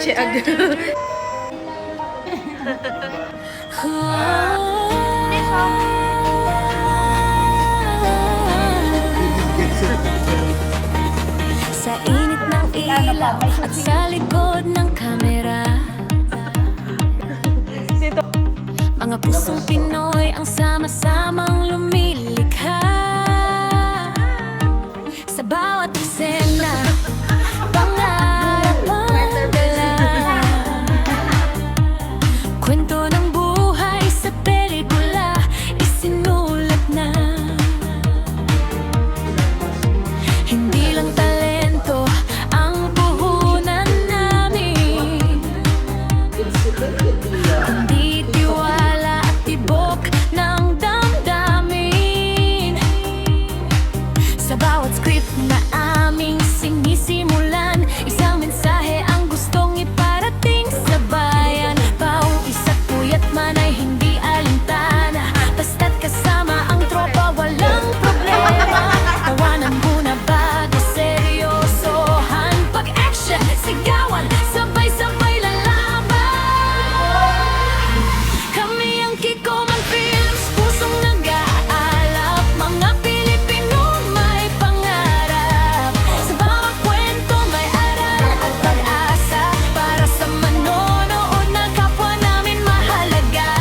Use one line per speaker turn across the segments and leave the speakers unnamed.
Si Agro.
Sa init ng ilaw at sa likod ng kamera, mga pusong Pinoy ang sama-samang lumilikha. Sa bawat eksena, pangarap ang dala. Kwento ng buhay sa pelikula, isinulat na. Hindi lang talento ang puhunan namin, kundi tiwala at tibok ng damdamin. Sa bawat script na aming sinisimulan, isang mensahe ang gustong iparating sa bayan. Pauwis at puyat man ay hindi alintana, basta't kasama ang tropa walang problema. Tawanan muna bago seryosohan, pag-action, sigawan, sabay-sabay lalaban. Kami ang Kikoman Films, pusong nag-aalap, mga Pilipino may pangarap. Sa bawat kwento may aral at pag-asa, para sa manonood na kapwa namin mahalaga.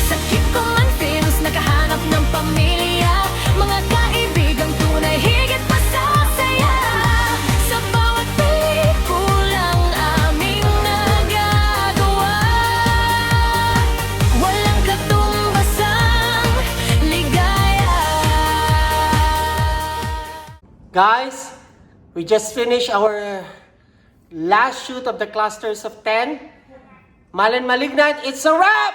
Sa Kikoman Films, nakahanap ng pamilya, mga kaibigang tunay, higit pa sa saya. Sa bawat pelikulang aming nagagawa, walang katumbasang ligaya.
Guys, we just finished our last shoot of the Clusters of 10. Malin Malignant, it's a wrap!